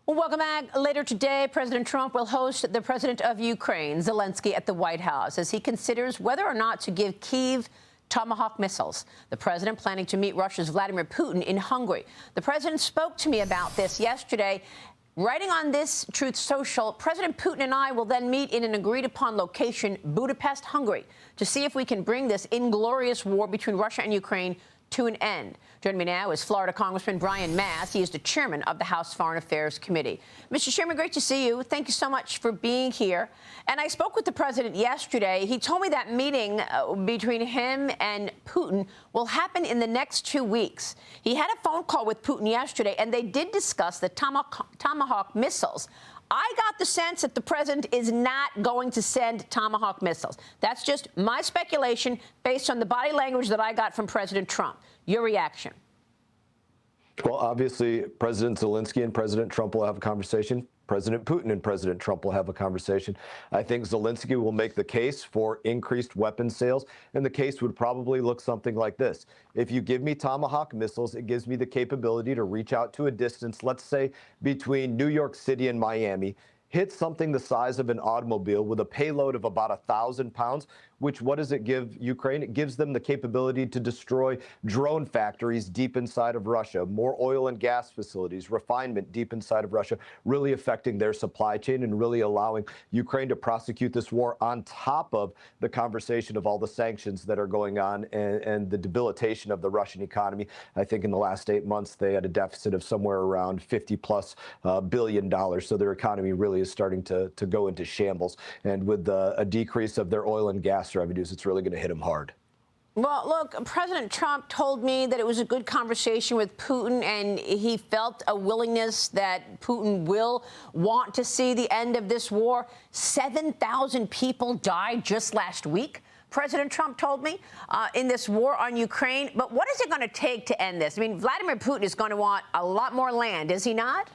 Well, welcome back. Later today, President Trump will host the president of Ukraine, Zelenskyy, at the White House as he considers whether or not to give Kyiv Tomahawk missiles. The president planning to meet Russia's Vladimir Putin in Hungary. The president spoke to me about this yesterday. Writing on this Truth Social, President Putin and I will then meet in an agreed-upon location, Budapest, Hungary, to see if we can bring this inglorious war between Russia and Ukraine to an end. Joining me now is Florida Congressman Brian Mast. He is the chairman of the House Foreign Affairs Committee. Mr. Chairman, great to see you. Thank you so much for being here. And I spoke with the president yesterday. He told me that meeting between him and Putin will happen in the next 2 weeks. He had a phone call with Putin yesterday, and they did discuss the Tomahawk missiles. I got the sense that the president is not going to send Tomahawk missiles. That's just my speculation based on the body language that I got from President Trump. Your reaction? Well, obviously, President Zelenskyy and President Trump will have a conversation. President Putin and President Trump will have a conversation. I think Zelenskyy will make the case for increased weapons sales, and the case would probably look something like this. If you give me Tomahawk missiles, it gives me the capability to reach out to a distance, let's say between New York City and Miami, hit something the size of an automobile with a payload of about 1,000 pounds, which what does it give Ukraine? It gives them the capability to destroy drone factories deep inside of Russia, more oil and gas facilities, refinement deep inside of Russia, really affecting their supply chain and really allowing Ukraine to prosecute this war on top of the conversation of all the sanctions that are going on and the debilitation of the Russian economy. I think in the last 8 months, they had a deficit of somewhere around $50+ billion. So their economy really is starting to go into shambles. And with a decrease of their oil and gas revenues, it's really going to hit them hard. Well, look, President Trump told me that it was a good conversation with Putin, and he felt a willingness that Putin will want to see the end of this war. 7,000 people died just last week, President Trump told me, in this war on Ukraine. But what is it going to take to end this? I mean, Vladimir Putin is going to want a lot more land, is he not?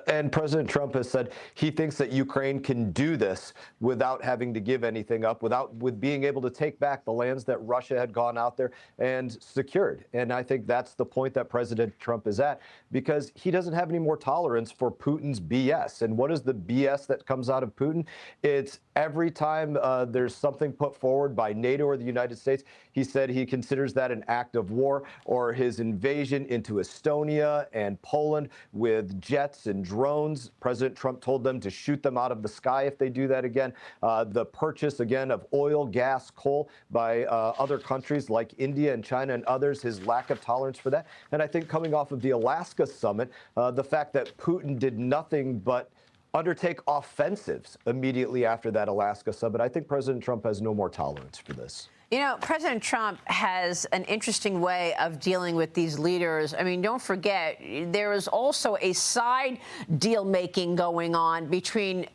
And President Trump has said he thinks that Ukraine can do this without having to give anything up, with being able to take back the lands that Russia had gone out there and secured. And I think that's the point that President Trump is at, because he doesn't have any more tolerance for Putin's BS. And what is the BS that comes out of Putin? It's every time there's something put forward by NATO or the United States, he said he considers that an act of war, or his invasion into Estonia and Poland with jets and drones. President Trump told them to shoot them out of the sky if they do that again. The purchase, again, of oil, gas, coal by other countries like India and China and others, his lack of tolerance for that. And I think coming off of the Alaska summit, the fact that Putin did nothing but undertake offensives immediately after that Alaska summit, I think President Trump has no more tolerance for this. You know, President Trump has an interesting way of dealing with these leaders. I mean, don't forget, there is also a side deal making going on between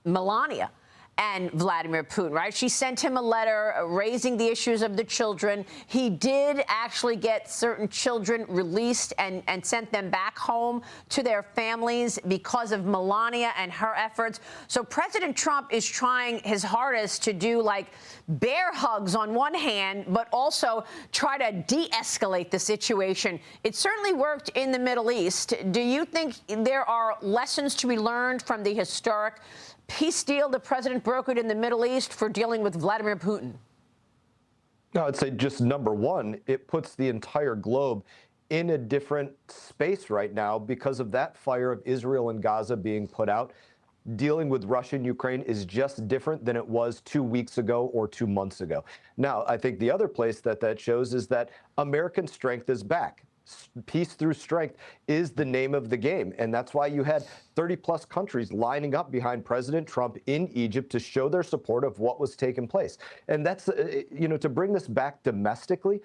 Melania and Vladimir Putin, right? She sent him a letter raising the issues of the children. He did actually get certain children released and sent them back home to their families because of Melania and her efforts. So President Trump is trying his hardest to do like bear hugs on one hand, but also try to de-escalate the situation. It certainly worked in the Middle East. Do you think there are lessons to be learned from the historic peace deal the president brokered in the Middle East for dealing with Vladimir Putin? No, I'd say just number one, it puts the entire globe in a different space right now because of that fire of Israel and Gaza being put out. Dealing with Russia and Ukraine is just different than it was 2 weeks ago or 2 months ago. Now, I think the other place that shows is that American strength is back. Peace through strength is the name of the game. And that's why you had 30+ countries lining up behind President Trump in Egypt to show their support of what was taking place. And that's, to bring this back domestically,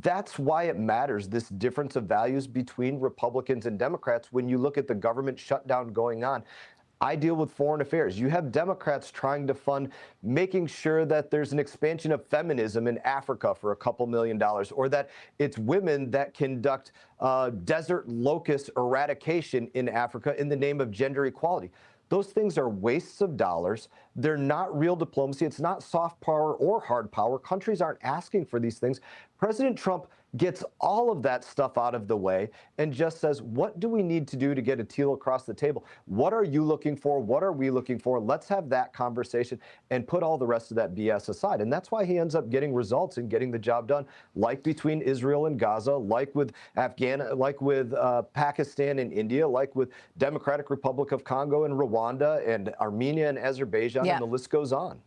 that's why it matters, this difference of values between Republicans and Democrats when you look at the government shutdown going on. I deal with foreign affairs. You have Democrats trying to fund making sure that there's an expansion of feminism in Africa for a couple $2 million, or that it's women that conduct desert locust eradication in Africa in the name of gender equality. Those things are wastes of dollars. They're not real diplomacy. It's not soft power or hard power. Countries aren't asking for these things. President Trump gets all of that stuff out of the way and just says, what do we need to do to get a deal across the table? What are you looking for? What are we looking for? Let's have that conversation and put all the rest of that BS aside. And that's why he ends up getting results and getting the job done, like between Israel and Gaza, like with Pakistan and India, like with Democratic Republic of Congo and Rwanda and Armenia and Azerbaijan, and the list goes on.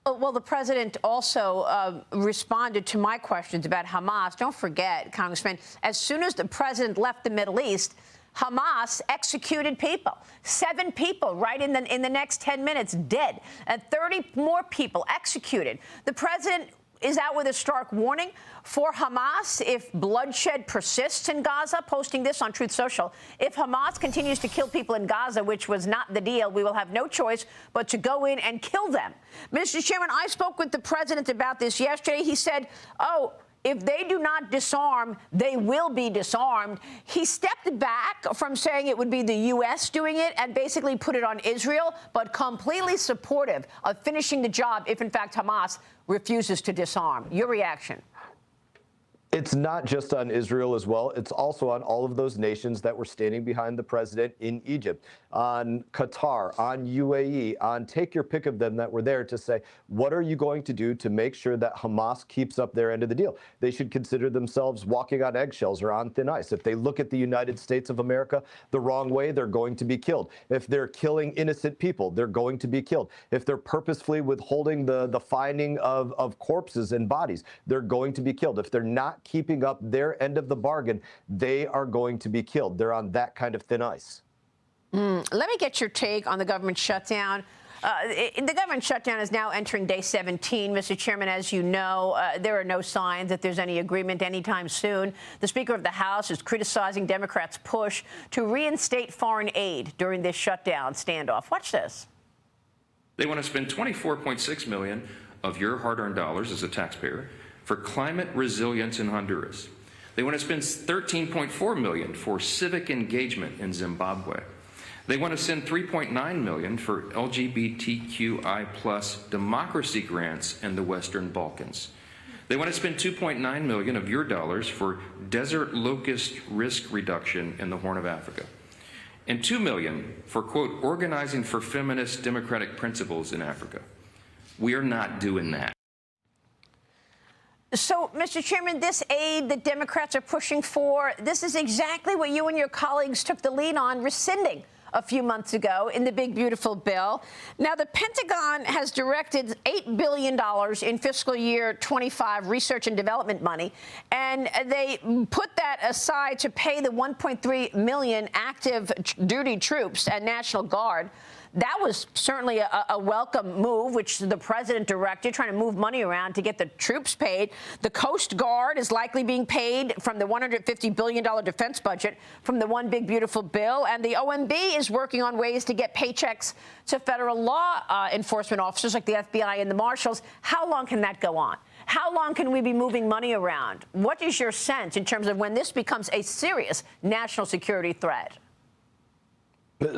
Well, the president also responded to my questions about Hamas. Don't forget, Congressman, as soon as the president left the Middle East, Hamas executed people. 7 people right in the next 10 minutes dead, and 30 more people executed. The president is out with a stark warning for Hamas if bloodshed persists in Gaza, posting this on Truth Social. If Hamas continues to kill people in Gaza, which was not the deal, we will have no choice but to go in and kill them. Mr. Chairman, I spoke with the president about this yesterday. He said, oh, if they do not disarm, they will be disarmed. He stepped back from saying it would be the U.S. doing it and basically put it on Israel, but completely supportive of finishing the job if, in fact, Hamas refuses to disarm. Your reaction? It's not just on Israel as well. It's also on all of those nations that were standing behind the president in Egypt, on Qatar, on UAE, on take your pick of them that were there to say, what are you going to do to make sure that Hamas keeps up their end of the deal? They should consider themselves walking on eggshells or on thin ice. If they look at the United States of America the wrong way, they're going to be killed. If they're killing innocent people, they're going to be killed. If they're purposefully withholding the finding of corpses and bodies, they're going to be killed. If they're not keeping up their end of the bargain, they are going to be killed. They're on that kind of thin ice. Let me get your take on the government shutdown. The government shutdown is now entering day 17. Mr. Chairman, as you know, there are no signs that there's any agreement anytime soon. The Speaker of the House is criticizing Democrats' push to reinstate foreign aid during this shutdown standoff. Watch this. They want to spend $24.6 million of your hard-earned dollars as a taxpayer for climate resilience in Honduras. They want to spend $13.4 million for civic engagement in Zimbabwe. They want to send $3.9 million for LGBTQI+ democracy grants in the Western Balkans. They want to spend $2.9 million of your dollars for desert locust risk reduction in the Horn of Africa, and $2 million for, quote, organizing for feminist democratic principles in Africa. We are not doing that. So, Mr. Chairman, this aid that Democrats are pushing for, this is exactly what you and your colleagues took the lead on rescinding a few months ago in the big, beautiful bill. Now, the Pentagon has directed $8 billion in fiscal year 25 research and development money, and they put that aside to pay the 1.3 million active duty troops and National Guard. That was certainly a welcome move, which the president directed, trying to move money around to get the troops paid. The Coast Guard is likely being paid from the $150 billion defense budget from the one big, beautiful bill. And the OMB is working on ways to get paychecks to federal law enforcement officers like the FBI and the marshals. How long can that go on? How long can we be moving money around? What is your sense in terms of when this becomes a serious national security threat?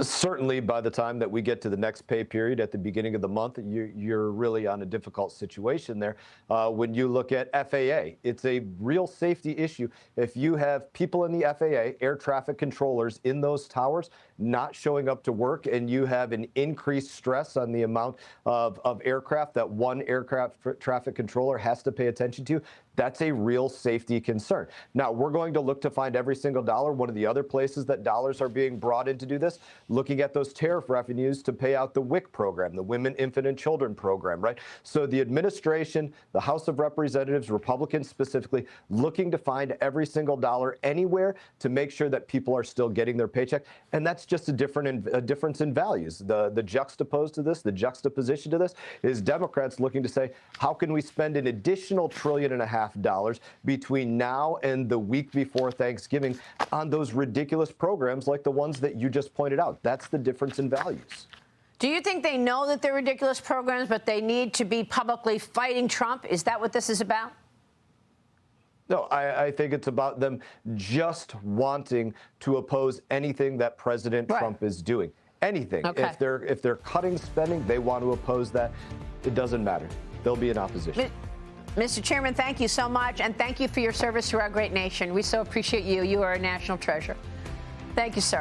Certainly, by the time that we get to the next pay period at the beginning of the month, you're really on a difficult situation there. When you look at FAA, it's a real safety issue. If you have people in the FAA, air traffic controllers in those towers, not showing up to work, and you have an increased stress on the amount of aircraft that one aircraft traffic controller has to pay attention to, that's a real safety concern. Now, we're going to look to find every single dollar. One of the other places that dollars are being brought in to do this, looking at those tariff revenues to pay out the WIC program, the Women, Infant, and Children program, right? So the administration, the House of Representatives, Republicans specifically, looking to find every single dollar anywhere to make sure that people are still getting their paycheck. And that's just a difference in values. The juxtaposed to this, the juxtaposition to this is Democrats looking to say, how can we spend an additional $1.5 trillion between now and the week before Thanksgiving on those ridiculous programs like the ones that you just pointed out? That's the difference in values. Do you think they know that they're ridiculous programs, but they need to be publicly fighting Trump? Is that what this is about? No, I think it's about them just wanting to oppose anything that President Trump is doing. Anything. Okay. If they're cutting spending, they want to oppose that. It doesn't matter. They'll be in opposition. Mr. Chairman, thank you so much, and thank you for your service to our great nation. We so appreciate you. You are a national treasure. Thank you, sir.